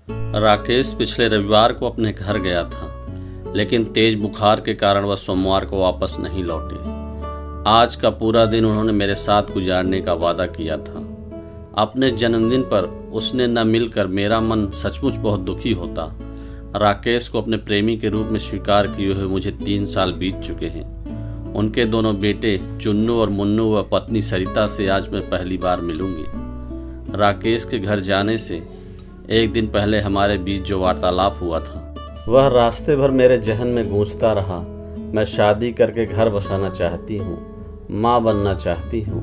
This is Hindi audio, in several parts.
राकेश पिछले रविवार को अपने घर गया था, लेकिन तेज बुखार के कारण वह सोमवार को वापस नहीं लौटे। आज का पूरा दिन उन्होंने मेरे साथ गुजारने का वादा किया था। अपने जन्मदिन पर उसने न मिलकर मेरा मन सचमुच बहुत दुखी होता। राकेश को अपने प्रेमी के रूप में स्वीकार किए हुए मुझे 3 साल बीत चुके हैं। उनके दोनों बेटे चुन्नू और मुन्नू व पत्नी सरिता से आज मैं पहली बार मिलूंगी। राकेश के घर जाने से एक दिन पहले हमारे बीच जो वार्तालाप हुआ था, वह रास्ते भर मेरे जहन में गूंजता रहा। मैं शादी करके घर बसाना चाहती हूँ, माँ बनना चाहती हूँ।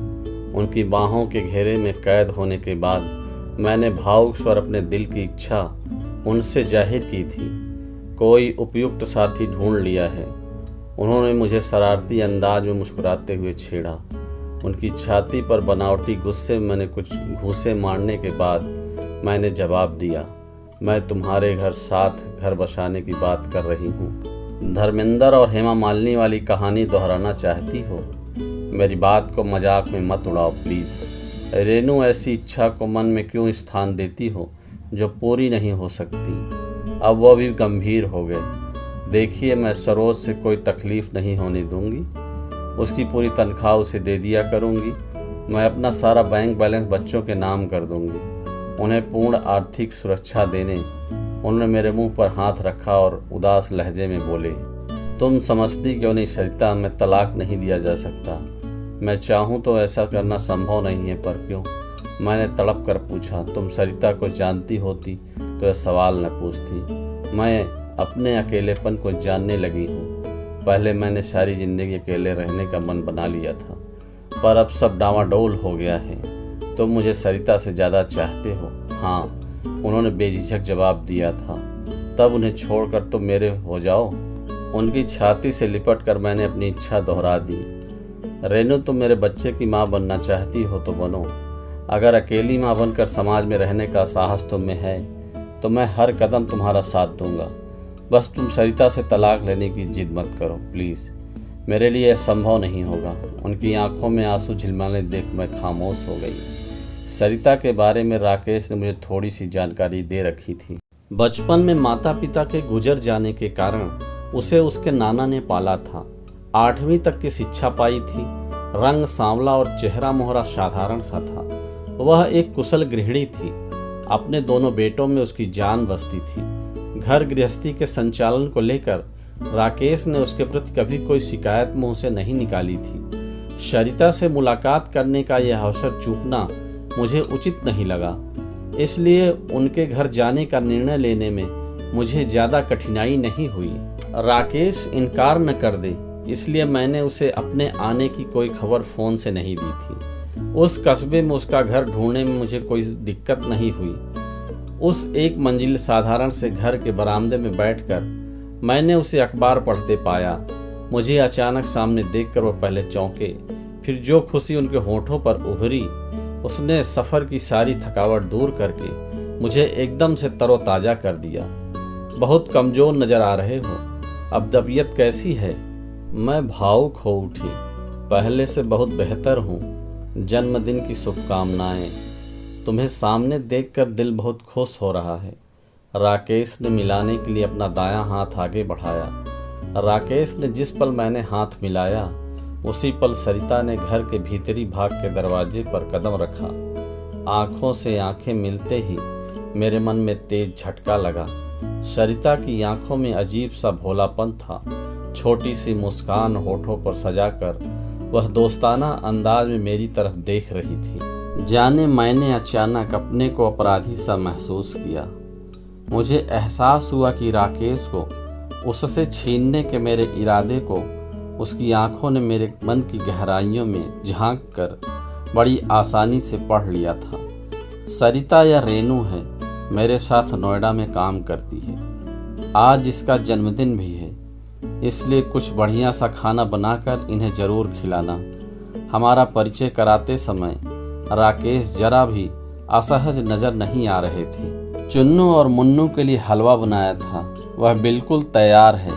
उनकी बाहों के घेरे में कैद होने के बाद मैंने भावुक स्वर अपने दिल की इच्छा उनसे जाहिर की थी। कोई उपयुक्त साथी ढूंढ लिया है। उन्होंने मुझे शरारती अंदाज में मुस्कुराते हुए छेड़ा। उनकी छाती पर बनावटी गुस्से में मैंने कुछ घूंसे मारने के बाद मैंने जवाब दिया, मैं तुम्हारे घर साथ घर बसाने की बात कर रही हूँ। धर्मेंद्र और हेमा मालिनी वाली कहानी दोहराना चाहती हो? मेरी बात को मजाक में मत उड़ाओ प्लीज़। रेनू, ऐसी इच्छा को मन में क्यों स्थान देती हो जो पूरी नहीं हो सकती? अब वह भी गंभीर हो गए। देखिए, मैं सरोज से कोई तकलीफ़ नहीं होने दूंगी। उसकी पूरी तनख्वाह उसे दे दिया करूंगी। मैं अपना सारा बैंक बैलेंस बच्चों के नाम कर दूंगी। उन्हें पूर्ण आर्थिक सुरक्षा देने। उन्होंने मेरे मुंह पर हाथ रखा और उदास लहजे में बोले, तुम समझती क्यों नहीं सरिता, मैं तलाक नहीं दिया जा सकता। मैं चाहूँ तो ऐसा करना संभव नहीं है, पर क्यों? मैंने तड़प कर पूछा। तुम सरिता को जानती होती तो यह सवाल न पूछती। मैं अपने अकेलेपन को जानने लगी हूँ। पहले मैंने सारी ज़िंदगी अकेले रहने का मन बना लिया था, पर अब सब डामाडोल हो गया है। तुम मुझे सरिता से ज़्यादा चाहते हो? हाँ, उन्होंने बेझिझक जवाब दिया था। तब उन्हें छोड़कर तुम मेरे हो जाओ। उनकी छाती से लिपट कर मैंने अपनी इच्छा दोहरा दी। रेनू, तुम मेरे बच्चे की माँ बनना चाहती हो तो बनो। अगर अकेली माँ बनकर समाज में रहने का साहस तुम में है तो मैं हर कदम तुम्हारा साथ दूंगा। बस तुम सरिता से तलाक लेने की जिद मत करो प्लीज़। मेरे लिए यह संभव नहीं होगा। उनकी आंखों में आंसू झिलमिलाने देख मैं खामोश हो गई। सरिता के बारे में राकेश ने मुझे थोड़ी सी जानकारी दे रखी थी। बचपन में माता पिता के गुजर जाने के कारण उसे उसके नाना ने पाला था। 8वीं तक की शिक्षा पाई थी। रंग सांवला और चेहरा मोहरा साधारण सा था। वह एक कुशल गृहिणी थी। अपने दोनों बेटों में उसकी जान बसती थी। घर गृहस्थी के संचालन को लेकर राकेश ने उसके प्रति कभी कोई शिकायत मुंह से नहीं निकाली थी। सरिता से मुलाकात करने का यह अवसर चूकना मुझे उचित नहीं लगा, इसलिए उनके घर जाने का निर्णय लेने में मुझे ज़्यादा कठिनाई नहीं हुई। राकेश इनकार न कर दे, इसलिए मैंने उसे अपने आने की कोई खबर फ़ोन से नहीं दी थी। उस कस्बे में उसका घर ढूंढने में मुझे कोई दिक्कत नहीं हुई। उस एक मंजिल साधारण से घर के बरामदे में बैठकर मैंने उसे अखबार पढ़ते पाया। मुझे अचानक सामने देखकर वह पहले चौंके, फिर जो खुशी उनके होठों पर उभरी, उसने सफ़र की सारी थकावट दूर करके मुझे एकदम से तरोताज़ा कर दिया। बहुत कमज़ोर नज़र आ रहे हो, अब तबीयत कैसी है? मैं भावुक हो उठी। पहले से बहुत बेहतर हूँ। जन्मदिन की शुभकामनाएं। तुम्हें सामने देखकर दिल बहुत खुश हो रहा है। राकेश ने मिलाने के लिए अपना दायां हाथ आगे बढ़ाया। राकेश ने जिस पल मैंने हाथ मिलाया, उसी पल सरिता ने घर के भीतरी भाग के दरवाजे पर कदम रखा। आंखों से आंखें मिलते ही मेरे मन में तेज झटका लगा। सरिता की आंखों में अजीब सा भोलापन था। छोटी सी मुस्कान होठों पर सजाकर वह दोस्ताना अंदाज में मेरी तरफ देख रही थी। जाने मैंने अचानक अपने को अपराधी सा महसूस किया। मुझे एहसास हुआ कि राकेश को उससे छीनने के मेरे इरादे को उसकी आंखों ने मेरे मन की गहराइयों में झांक कर बड़ी आसानी से पढ़ लिया था। सरिता या रेनू है, मेरे साथ नोएडा में काम करती है। आज इसका जन्मदिन भी है, इसलिए कुछ बढ़िया सा खाना बनाकर इन्हें ज़रूर खिलाना। हमारा परिचय कराते समय राकेश जरा भी असहज नज़र नहीं आ रहे थे। चुन्नू और मुन्नू के लिए हलवा बनाया था, वह बिल्कुल तैयार है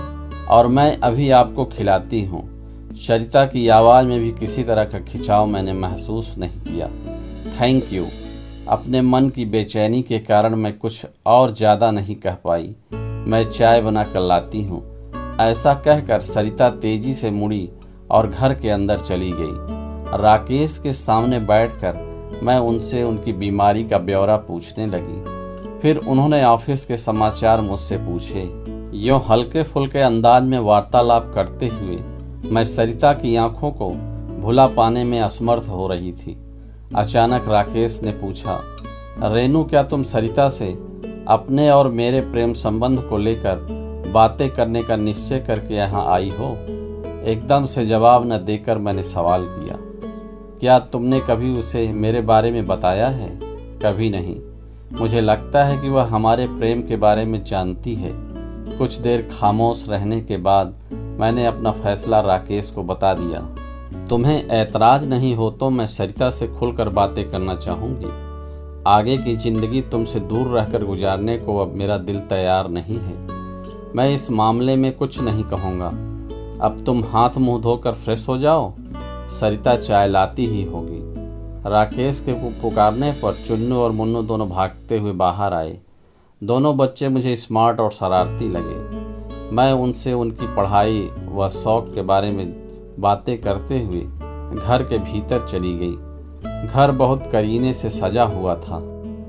और मैं अभी आपको खिलाती हूँ। सरिता की आवाज़ में भी किसी तरह का खिंचाव मैंने महसूस नहीं किया। Thank you. अपने मन की बेचैनी के कारण मैं कुछ और ज़्यादा नहीं कह पाई। मैं चाय बना कर लाती हूँ। ऐसा कहकर सरिता तेजी से मुड़ी और घर के अंदर चली गई। राकेश के सामने बैठकर मैं उनसे उनकी बीमारी का ब्यौरा पूछने लगी। फिर उन्होंने ऑफिस के समाचार मुझसे पूछे। यूँ हल्के फुल्के अंदाज में वार्तालाप करते हुए मैं सरिता की आंखों को भुला पाने में असमर्थ हो रही थी। अचानक राकेश ने पूछा, रेनू, क्या तुम सरिता से अपने और मेरे प्रेम संबंध को लेकर बातें करने का निश्चय करके यहाँ आई हो? एकदम से जवाब न देकर मैंने सवाल किया, क्या तुमने कभी उसे मेरे बारे में बताया है? कभी नहीं। मुझे लगता है कि वह हमारे प्रेम के बारे में जानती है। कुछ देर खामोश रहने के बाद मैंने अपना फैसला राकेश को बता दिया। तुम्हें ऐतराज नहीं हो तो मैं सरिता से खुलकर बातें करना चाहूँगी। आगे की ज़िंदगी तुमसे दूर रहकर गुजारने को अब मेरा दिल तैयार नहीं है। मैं इस मामले में कुछ नहीं कहूँगा। अब तुम हाथ मुंह धोकर फ्रेश हो जाओ, सरिता चाय लाती ही होगी। राकेश के पुकारने पर चुन्नू और मुन्नू दोनों भागते हुए बाहर आए। दोनों बच्चे मुझे स्मार्ट और शरारती लगे। मैं उनसे उनकी पढ़ाई व शौक के बारे में बातें करते हुए घर के भीतर चली गई। घर बहुत करीने से सजा हुआ था।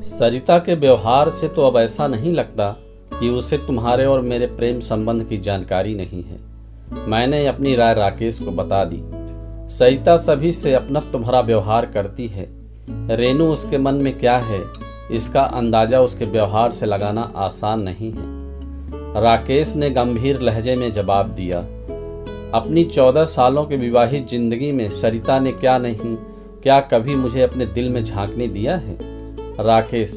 सरिता के व्यवहार से तो अब ऐसा नहीं लगता कि उसे तुम्हारे और मेरे प्रेम संबंध की जानकारी नहीं है। मैंने अपनी राय राकेश को बता दी। सरिता सभी से अपनत्व भरा व्यवहार करती है। रेनू उसके मन में क्या है, इसका अंदाजा उसके व्यवहार से लगाना आसान नहीं है। राकेश ने गंभीर लहजे में जवाब दिया, अपनी 14 सालों की विवाहित जिंदगी में सरिता ने क्या कभी मुझे अपने दिल में झांकने दिया है? राकेश,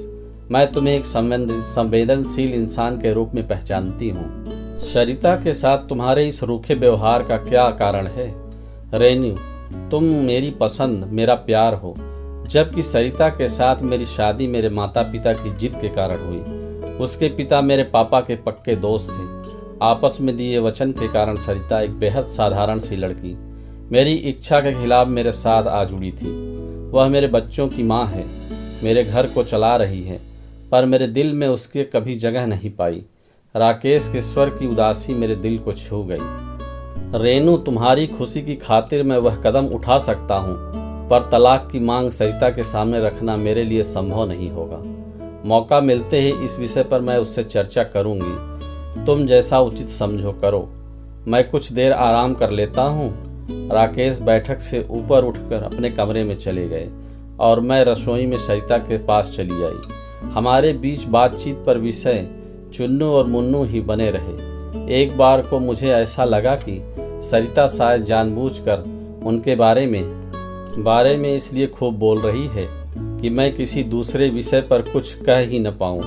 मैं तुम्हें एक संवेदनशील इंसान के रूप में पहचानती हूँ। सरिता के साथ तुम्हारे इस रूखे व्यवहार का क्या कारण है? रेनू, तुम मेरी पसंद, मेरा प्यार हो, जबकि सरिता के साथ मेरी शादी मेरे माता पिता की जिद के कारण हुई। उसके पिता मेरे पापा के पक्के दोस्त थे। आपस में दिए वचन के कारण सरिता एक बेहद साधारण सी लड़की मेरी इच्छा के खिलाफ मेरे साथ आ जुड़ी थी। वह मेरे बच्चों की माँ है, मेरे घर को चला रही है, पर मेरे दिल में उसके कभी जगह नहीं पाई। राकेश के स्वर की उदासी मेरे दिल को छू गई। रेनू, तुम्हारी खुशी की खातिर मैं वह कदम उठा सकता हूँ, पर तलाक की मांग सरिता के सामने रखना मेरे लिए संभव नहीं होगा। मौका मिलते ही इस विषय पर मैं उससे चर्चा करूँगी। तुम जैसा उचित समझो करो। मैं कुछ देर आराम कर लेता हूँ। राकेश बैठक से ऊपर उठकर अपने कमरे में चले गए और मैं रसोई में सरिता के पास चली आई। हमारे बीच बातचीत पर विषय चुन्नू और मुन्नू ही बने रहे। एक बार को मुझे ऐसा लगा कि सरिता शायद जानबूझकर उनके बारे में इसलिए खूब बोल रही है कि मैं किसी दूसरे विषय पर कुछ कह ही न पाऊँ।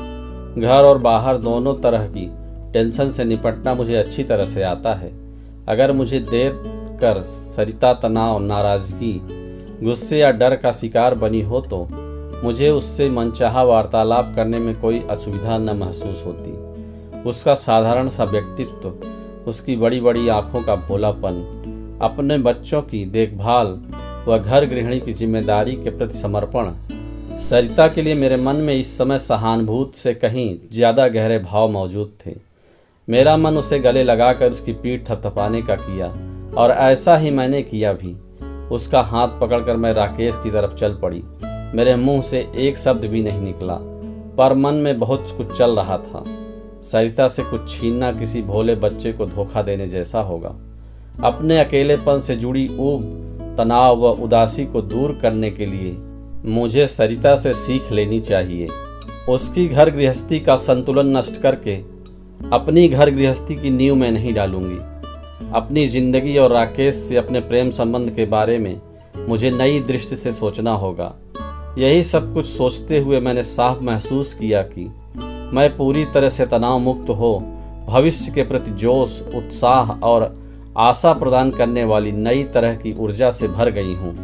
घर और बाहर दोनों तरह की टेंशन से निपटना मुझे अच्छी तरह से आता है। अगर मुझे देर कर सरिता तनाव, नाराजगी, गुस्से या डर का शिकार बनी हो तो मुझे उससे मनचाहा वार्तालाप करने में कोई असुविधा न महसूस होती। उसका साधारण सा व्यक्तित्व, उसकी बड़ी बड़ी आंखों का भोलापन, अपने बच्चों की देखभाल व घर गृहिणी की जिम्मेदारी के प्रति समर्पण, सरिता के लिए मेरे मन में इस समय सहानुभूति से कहीं ज़्यादा गहरे भाव मौजूद थे। मेरा मन उसे गले लगाकर उसकी पीठ थपथपाने का किया और ऐसा ही मैंने किया भी। उसका हाथ पकड़कर मैं राकेश की तरफ चल पड़ी। मेरे मुंह से एक शब्द भी नहीं निकला, पर मन में बहुत कुछ चल रहा था। सरिता से कुछ छीनना किसी भोले बच्चे को धोखा देने जैसा होगा। अपने अकेलेपन से जुड़ी ऊब, तनाव व उदासी को दूर करने के लिए मुझे सरिता से सीख लेनी चाहिए। उसकी घर गृहस्थी का संतुलन नष्ट करके अपनी घर गृहस्थी की नींव में नहीं डालूंगी। अपनी जिंदगी और राकेश से अपने प्रेम संबंध के बारे में मुझे नई दृष्टि से सोचना होगा। यही सब कुछ सोचते हुए मैंने साफ महसूस किया कि मैं पूरी तरह से तनाव मुक्त हो भविष्य के प्रति जोश, उत्साह और आशा प्रदान करने वाली नई तरह की ऊर्जा से भर गई हूँ।